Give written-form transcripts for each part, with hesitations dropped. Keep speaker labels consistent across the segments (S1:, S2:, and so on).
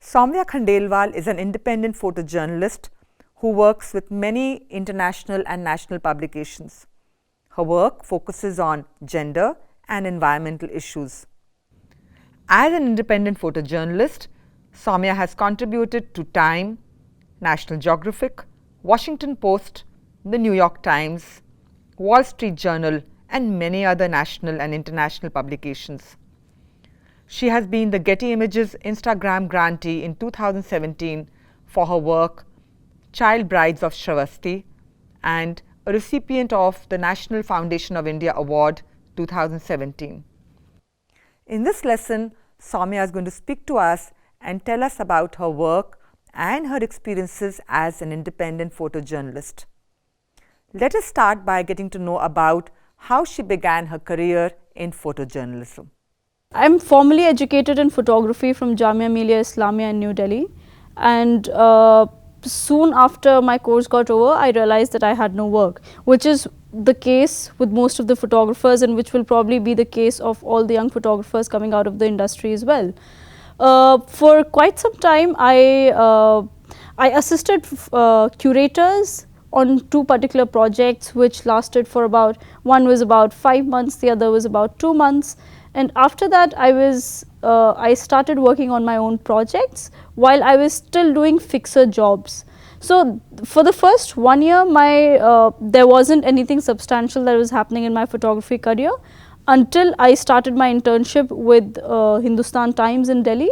S1: Saumya Khandelwal is an independent photojournalist who works with many international and national publications. Her work focuses on gender and environmental issues. As an independent photojournalist, Saumya has contributed to Time, National Geographic, Washington Post, the New York Times, Wall Street Journal, and many other national and international publications. She has been the Getty Images Instagram grantee in 2017 for her work Child Brides of Shravasti and a recipient of the National Foundation of India Award 2017. In this lesson, Saumya is going to speak to us and tell us about her work and her experiences as an independent photojournalist. Let us start by getting to know about how she began her career in photojournalism.
S2: I'm formally educated in photography from Jamia Millia Islamia in New Delhi, and soon after my course got over, I realized that I had no work, which is the case with most of the photographers and which will probably be the case of all the young photographers coming out of the industry as well. For quite some time, I assisted curators on two particular projects which lasted for one was about 5 months, the other was about 2 months, and after that I started working on my own projects while I was still doing fixer jobs. So for the first 1 year there wasn't anything substantial that was happening in my photography career until I started my internship with Hindustan Times in Delhi.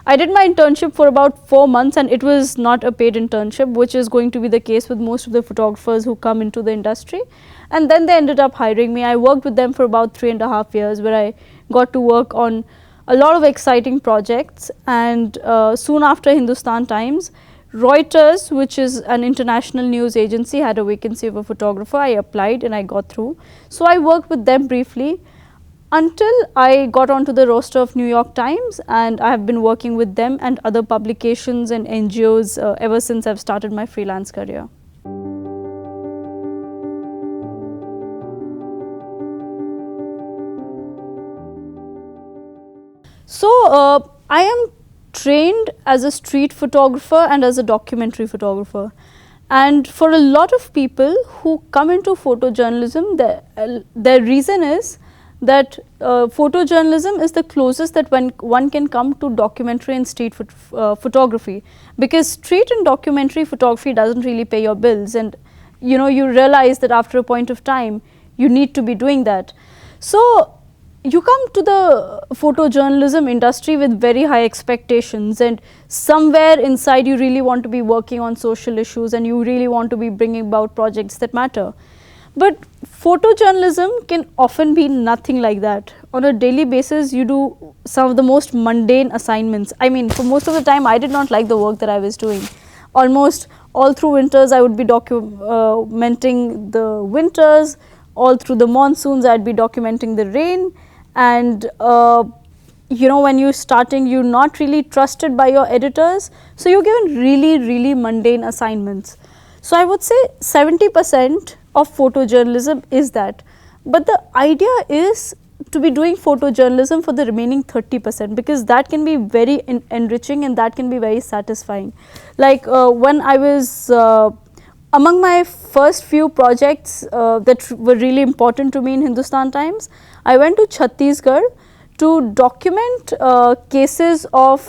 S2: I did my internship for about 4 months, and it was not a paid internship, which is going to be the case with most of the photographers who come into the industry. And then they ended up hiring me. I worked with them for about 3.5 years, where I got to work on a lot of exciting projects. And soon after Hindustan Times, Reuters, which is an international news agency, had a vacancy of a photographer. I applied and I got through. So I worked with them briefly until I got onto the roster of New York Times, and I have been working with them and other publications and NGOs ever since I've started my freelance career. So I am trained as a street photographer and as a documentary photographer. And for a lot of people who come into photojournalism, their reason is that photojournalism is the closest that one can come to documentary and street photography, because street and documentary photography doesn't really pay your bills, and you realize that after a point of time you need to be doing that. So you come to the photojournalism industry with very high expectations, and somewhere inside you really want to be working on social issues and you really want to be bringing about projects that matter. But photojournalism can often be nothing like that. On a daily basis, you do some of the most mundane assignments. I mean, for most of the time, I did not like the work that I was doing. Almost all through winters, I would be documenting the winters. All through the monsoons, I'd be documenting the rain. And when you're starting, you're not really trusted by your editors. So you're given really, really mundane assignments. So I would say 70% of photojournalism is that. But the idea is to be doing photojournalism for the remaining 30%, because that can be very enriching and that can be very satisfying. Like when I was among my first few projects that were really important to me in Hindustan Times, I went to Chhattisgarh to document cases of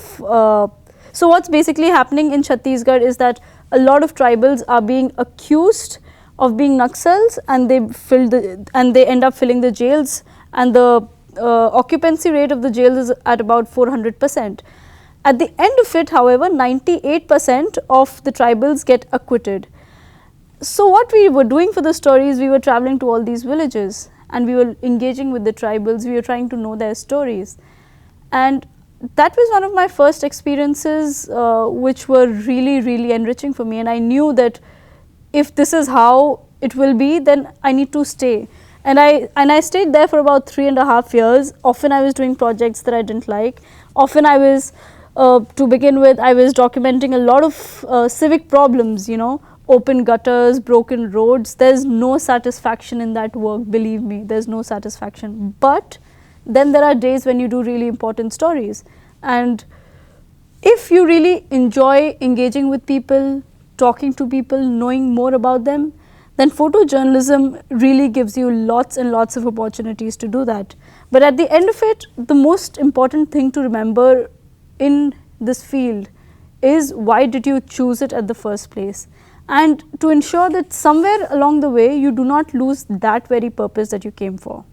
S2: so what's basically happening in Chhattisgarh is that a lot of tribals are being accused of being Naxals, and they end up filling the jails, and the occupancy rate of the jail is at about 400%. At the end of it, however, 98% of the tribals get acquitted. So what we were doing for the story is we were traveling to all these villages and we were engaging with the tribals, we were trying to know their stories. And that was one of my first experiences which were really, really enriching for me, and I knew that if this is how it will be, then I need to stay. And I stayed there for about 3.5 years. Often I was doing projects that I didn't like. Often I was, to begin with, I was documenting a lot of civic problems, open gutters, broken roads. There's no satisfaction in that work, believe me, there's no satisfaction. But then there are days when you do really important stories. And if you really enjoy engaging with people, talking to people, knowing more about them, then photojournalism really gives you lots and lots of opportunities to do that. But at the end of it, the most important thing to remember in this field is why did you choose it at the first place, and to ensure that somewhere along the way you do not lose that very purpose that you came for.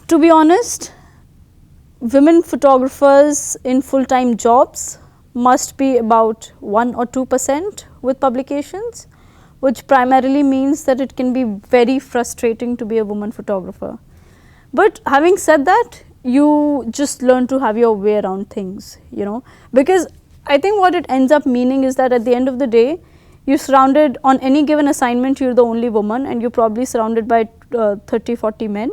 S2: To be honest, women photographers in full-time jobs must be about 1 or 2% with publications, which primarily means that it can be very frustrating to be a woman photographer. But having said that, you just learn to have your way around things, because I think what it ends up meaning is that at the end of the day, you're surrounded on any given assignment, you're the only woman, and you're probably surrounded by 30-40 men.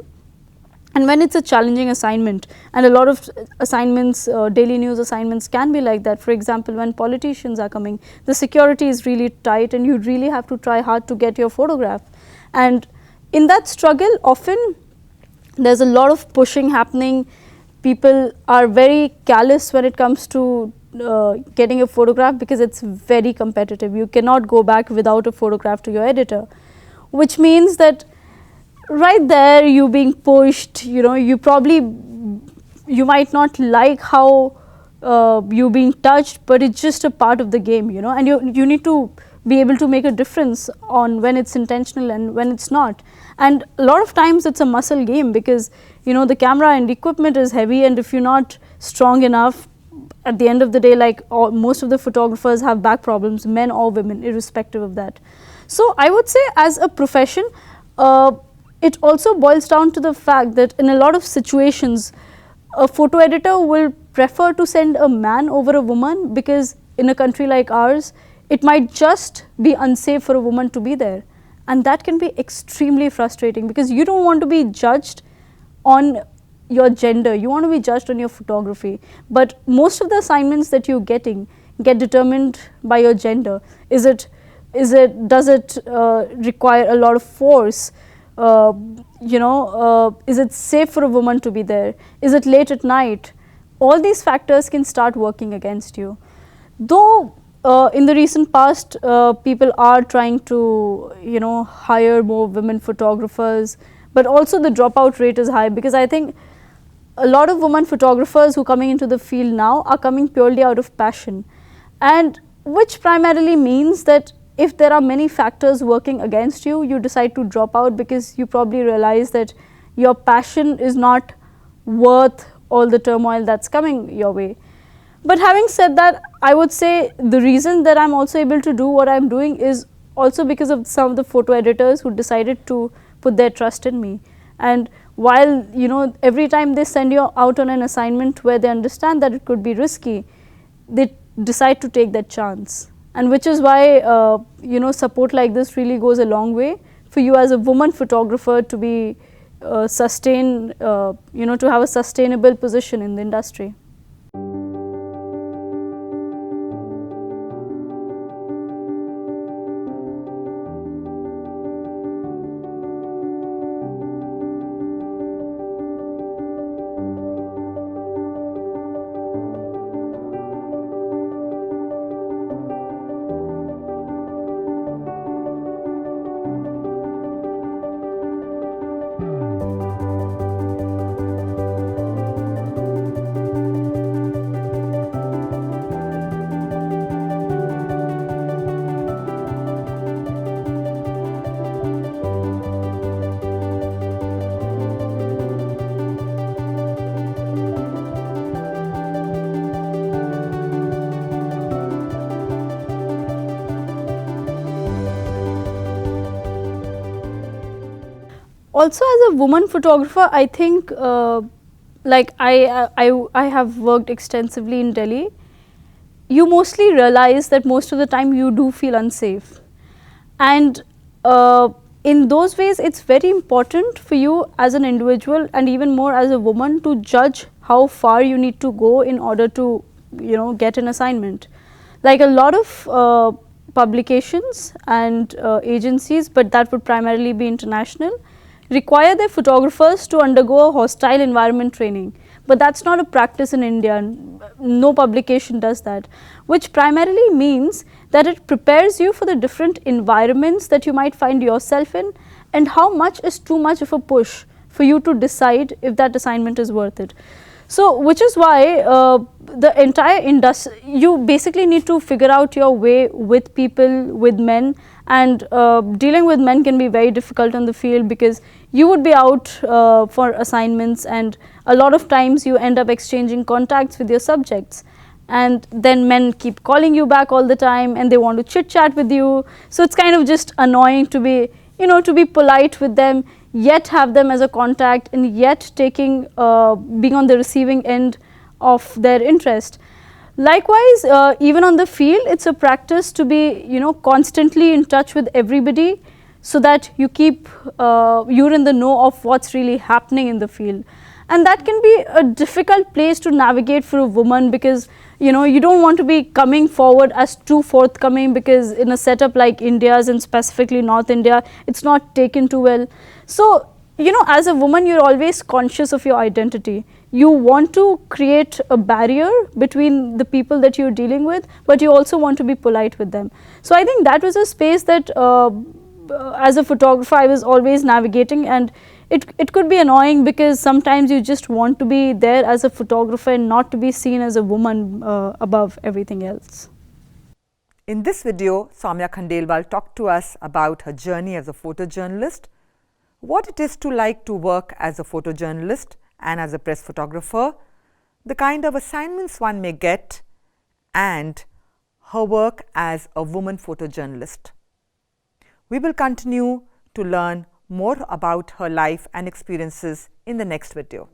S2: And when it's a challenging assignment, and a lot of assignments, daily news assignments can be like that. For example, when politicians are coming, the security is really tight and you really have to try hard to get your photograph. And in that struggle, often there's a lot of pushing happening. People are very callous when it comes to getting a photograph because it's very competitive. You cannot go back without a photograph to your editor, which means that right there you being pushed, you might not like how you being touched, but it's just a part of the game, and you need to be able to make a difference on when it's intentional and when it's not. And a lot of times it's a muscle game because the camera and equipment is heavy, and if you're not strong enough, at the end of the day, like most of the photographers have back problems, men or women, irrespective of that. So I would say as a profession, it also boils down to the fact that in a lot of situations, a photo editor will prefer to send a man over a woman because in a country like ours, it might just be unsafe for a woman to be there. And that can be extremely frustrating because you don't want to be judged on your gender, you want to be judged on your photography. But most of the assignments that you're getting get determined by your gender. Does it require a lot of force? Is it safe for a woman to be there? Is it late at night? All these factors can start working against you. Though in the recent past, people are trying to, hire more women photographers, but also the dropout rate is high because I think a lot of women photographers who are coming into the field now are coming purely out of passion, and which primarily means that if there are many factors working against you, you decide to drop out because you probably realize that your passion is not worth all the turmoil that's coming your way. But having said that, I would say the reason that I'm also able to do what I'm doing is also because of some of the photo editors who decided to put their trust in me. And while, every time they send you out on an assignment where they understand that it could be risky, they decide to take that chance. And which is why, support like this really goes a long way for you as a woman photographer to be to have a sustainable position in the industry. also as a woman photographer, I think like I have worked extensively in Delhi. You mostly realize that most of the time you do feel unsafe, and in those ways it's very important for you as an individual and even more as a woman to judge how far you need to go in order to get an assignment. Like a lot of publications and agencies, but that would primarily be international, require their photographers to undergo a hostile environment training, but that's not a practice in India. No publication does that, which primarily means that it prepares you for the different environments that you might find yourself in, and how much is too much of a push for you to decide if that assignment is worth it. So, which is why the entire industry, you basically need to figure out your way with people, with men, and dealing with men can be very difficult in the field, because you would be out for assignments, and a lot of times you end up exchanging contacts with your subjects, and then men keep calling you back all the time and they want to chit chat with you. So it's kind of just annoying to be, to be polite with them, yet have them as a contact, and yet taking being on the receiving end of their interest. Likewise, even on the field, it's a practice to be constantly in touch with everybody, so that you keep you're in the know of what's really happening in the field. And that can be a difficult place to navigate for a woman, because you don't want to be coming forward as too forthcoming, because in a setup like India's, and specifically North India, it's not taken too well. So as a woman, you're always conscious of your identity. You want to create a barrier between the people that you're dealing with, but you also want to be polite with them. So I think that was a space that as a photographer I was always navigating, and it could be annoying, because sometimes you just want to be there as a photographer and not to be seen as a woman above everything else.
S1: In this video, Saumya Khandelwal talked to us about her journey as a photojournalist, what it is to work as a photojournalist and as a press photographer, the kind of assignments one may get, and her work as a woman photojournalist. We will continue to learn more about her life and experiences in the next video.